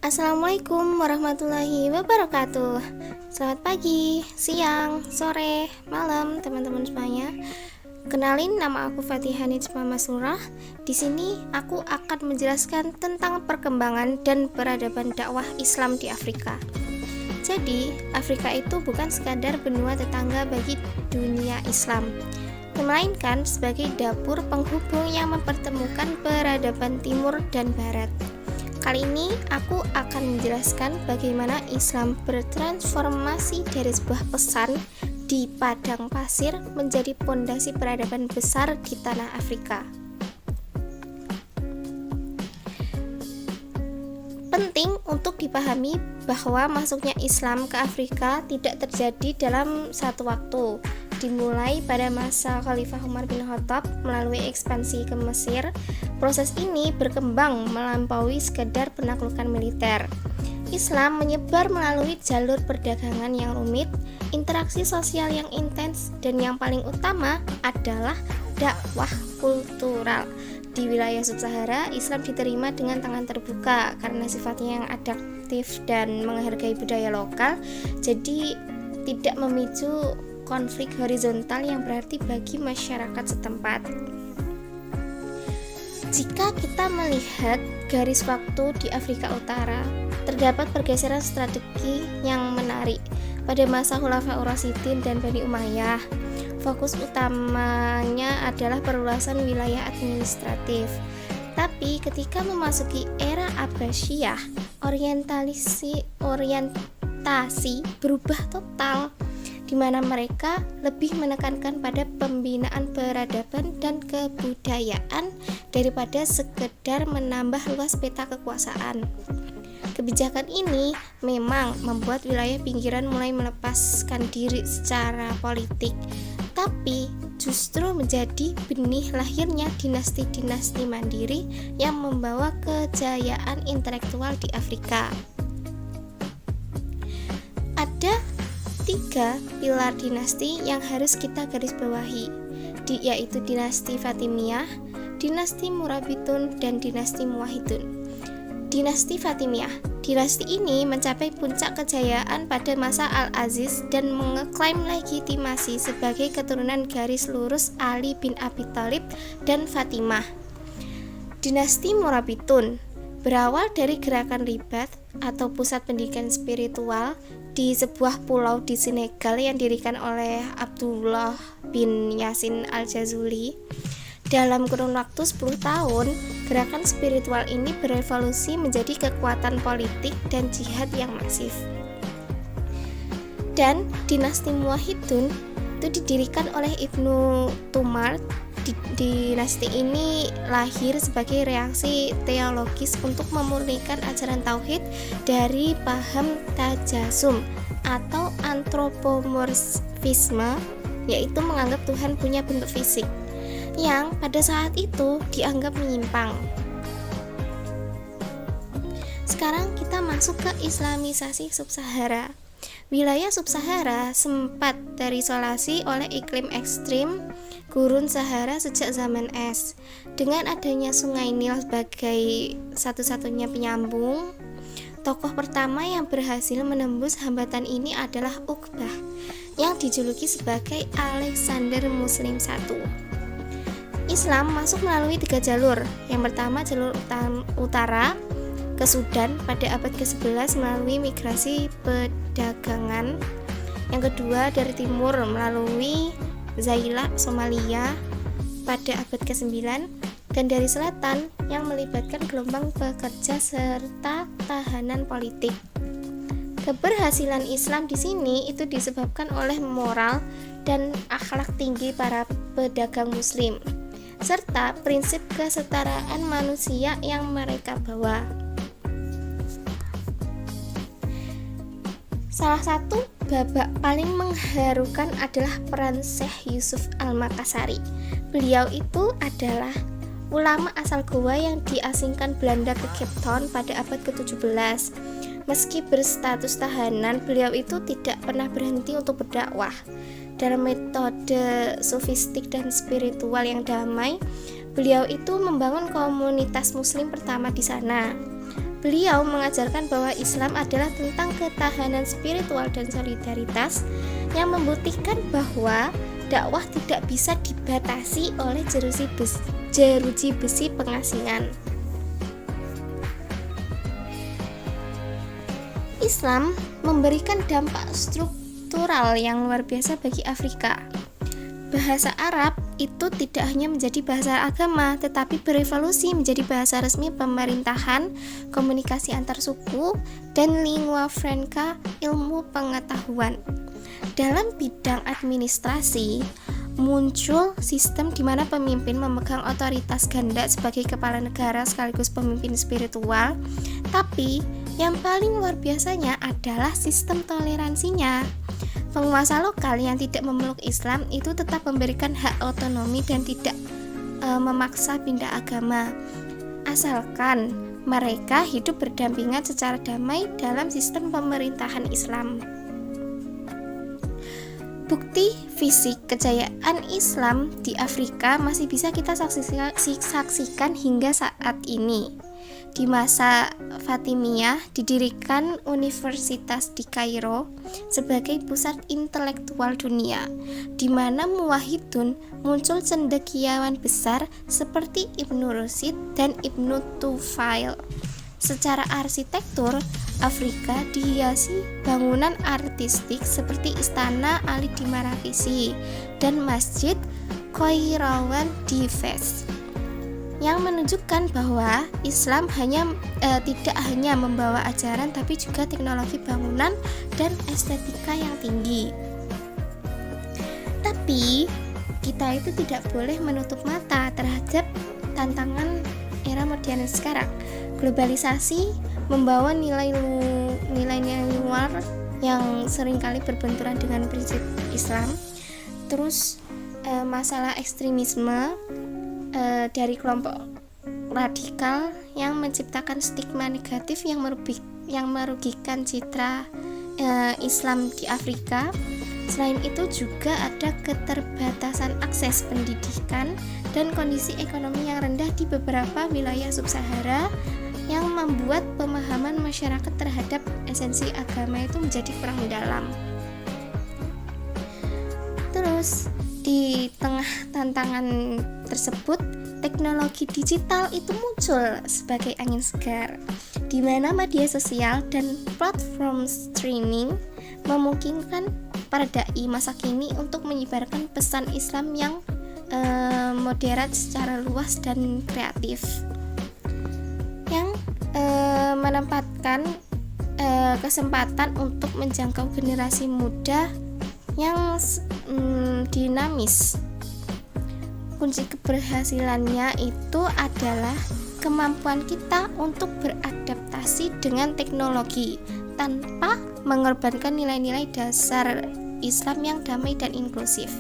Assalamualaikum warahmatullahi wabarakatuh. Selamat pagi, siang, sore, malam teman-teman semuanya. Kenalin, nama aku Fatihah Nijma Masrurah. Di sini aku akan menjelaskan tentang perkembangan dan peradaban dakwah Islam di Afrika. Jadi, Afrika itu bukan sekadar benua tetangga bagi dunia Islam, melainkan sebagai dapur penghubung yang mempertemukan peradaban timur dan barat. Kali ini aku akan menjelaskan bagaimana Islam bertransformasi dari sebuah pesan di padang pasir menjadi pondasi peradaban besar di tanah Afrika. Penting untuk dipahami bahwa masuknya Islam ke Afrika tidak terjadi dalam satu waktu. Dimulai pada masa Khalifah Umar bin Khattab melalui ekspansi ke Mesir. Proses ini berkembang melampaui sekedar penaklukan militer. Islam menyebar melalui jalur perdagangan yang rumit, interaksi sosial yang intens, dan yang paling utama adalah dakwah kultural. Di wilayah Sub-Sahara, Islam diterima dengan tangan terbuka karena sifatnya yang adaptif dan menghargai budaya lokal, jadi tidak memicu konflik horizontal yang berarti bagi masyarakat setempat. Jika kita melihat garis waktu di Afrika Utara, terdapat pergeseran strategi yang menarik. Pada masa Khulafaur Rasyidin dan Bani Umayyah, fokus utamanya adalah perluasan wilayah administratif. Tapi ketika memasuki era Abbasiyah, orientasi berubah total, di mana mereka lebih menekankan pada pembinaan peradaban dan kebudayaan daripada sekedar menambah luas peta kekuasaan. Kebijakan ini memang membuat wilayah pinggiran mulai melepaskan diri secara politik, tapi justru menjadi benih lahirnya dinasti-dinasti mandiri yang membawa kejayaan intelektual di Afrika. Ada 3 pilar dinasti yang harus kita garis bawahi, yaitu dinasti Fatimiyah, dinasti Murabitun, dan dinasti Muwahhidun. Dinasti Fatimiyah. Dinasti ini mencapai puncak kejayaan pada masa Al-Aziz dan mengeklaim legitimasi sebagai keturunan garis lurus Ali bin Abi Thalib dan Fatimah. Dinasti Murabitun berawal dari gerakan ribat atau pusat pendidikan spiritual di sebuah pulau di Senegal yang didirikan oleh Abdullah bin Yasin al-Jazuli. Dalam kurun waktu 10 tahun, gerakan spiritual ini berevolusi menjadi kekuatan politik dan jihad yang masif. Dan dinasti Muwahhidun itu didirikan oleh Ibnu Tumart. Dinasti ini lahir sebagai reaksi teologis untuk memurnikan ajaran tauhid dari paham tajasum atau antropomorfisme, yaitu menganggap Tuhan punya bentuk fisik, yang pada saat itu dianggap menyimpang. Sekarang kita masuk ke Islamisasi Sub-Sahara. Wilayah Sub-Sahara sempat terisolasi oleh iklim ekstrim Gurun Sahara sejak zaman es. Dengan adanya Sungai Nil sebagai satu-satunya penyambung, tokoh pertama yang berhasil menembus hambatan ini adalah Uqbah, yang dijuluki sebagai Alexander Muslim I. Islam masuk melalui 3 jalur. Yang pertama, jalur utara ke Sudan pada abad ke-11 melalui migrasi perdagangan. Yang kedua, dari timur melalui Zaila, Somalia pada abad ke-9, dan dari selatan yang melibatkan gelombang pekerja serta tahanan politik. Keberhasilan Islam di sini itu disebabkan oleh moral dan akhlak tinggi para pedagang muslim, serta prinsip kesetaraan manusia yang mereka bawa. Salah satu babak paling mengharukan adalah peran Syekh Yusuf Al-Makassari. Beliau itu adalah ulama asal Goa yang diasingkan Belanda ke Cape Town pada abad ke-17. Meski berstatus tahanan, beliau itu tidak pernah berhenti untuk berdakwah. Dalam metode sofistik dan spiritual yang damai, beliau itu membangun komunitas muslim pertama di sana. Beliau mengajarkan bahwa Islam adalah tentang ketahanan spiritual dan solidaritas yang membuktikan bahwa dakwah tidak bisa dibatasi oleh jeruji besi pengasingan. Islam memberikan dampak struktural yang luar biasa bagi Afrika. Bahasa Arab itu tidak hanya menjadi bahasa agama, tetapi berevolusi menjadi bahasa resmi pemerintahan, komunikasi antar suku, dan lingua franca, ilmu pengetahuan. Dalam bidang administrasi, muncul sistem di mana pemimpin memegang otoritas ganda sebagai kepala negara sekaligus pemimpin spiritual, tapi yang paling luar biasanya adalah sistem toleransinya. Penguasa lokal yang tidak memeluk Islam itu tetap memberikan hak otonomi dan tidak memaksa pindah agama, asalkan mereka hidup berdampingan secara damai dalam sistem pemerintahan Islam. Bukti fisik kejayaan Islam di Afrika masih bisa kita saksikan hingga saat ini. Di masa Fatimiyah didirikan Universitas di Kairo sebagai pusat intelektual dunia, di mana muwahhidun muncul cendekiawan besar seperti Ibnu Rushd dan Ibnu Tufail. Secara arsitektur, Afrika dihiasi bangunan artistik seperti Istana Ali di Marrakech dan Masjid Qairawan di Fez, yang menunjukkan bahwa Islam tidak hanya membawa ajaran tapi juga teknologi bangunan dan estetika yang tinggi. Tapi kita itu tidak boleh menutup mata terhadap tantangan era modern sekarang. Globalisasi membawa nilai-nilai luar yang seringkali berbenturan dengan prinsip Islam. Terus masalah ekstremisme dari kelompok radikal yang menciptakan stigma negatif yang merugikan citra Islam di Afrika. Selain itu juga ada keterbatasan akses pendidikan dan kondisi ekonomi yang rendah di beberapa wilayah sub-Sahara yang membuat pemahaman masyarakat terhadap esensi agama itu menjadi kurang dalam. Terus di tengah tantangan tersebut, teknologi digital itu muncul sebagai angin segar, di mana media sosial dan platform streaming memungkinkan para dai masa kini untuk menyebarkan pesan Islam yang moderat secara luas dan kreatif, yang menempatkan kesempatan untuk menjangkau generasi muda yang dinamis. Kunci keberhasilannya itu adalah kemampuan kita untuk beradaptasi dengan teknologi tanpa mengorbankan nilai-nilai dasar Islam yang damai dan inklusif.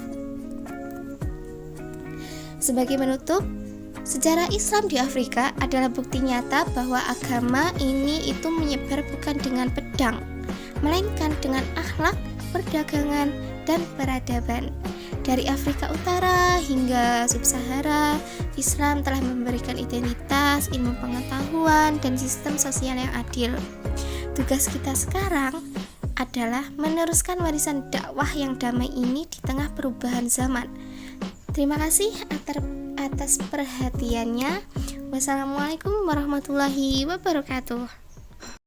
Sebagai penutup, sejarah Islam di Afrika adalah bukti nyata bahwa agama ini itu menyebar bukan dengan pedang, melainkan dengan akhlak, perdagangan, dan peradaban. Dari Afrika Utara hingga Sub-Sahara, Islam telah memberikan identitas, ilmu pengetahuan, dan sistem sosial yang adil. Tugas kita sekarang adalah meneruskan warisan dakwah yang damai ini di tengah perubahan zaman. Terima kasih atas perhatiannya. Wassalamualaikum warahmatullahi wabarakatuh.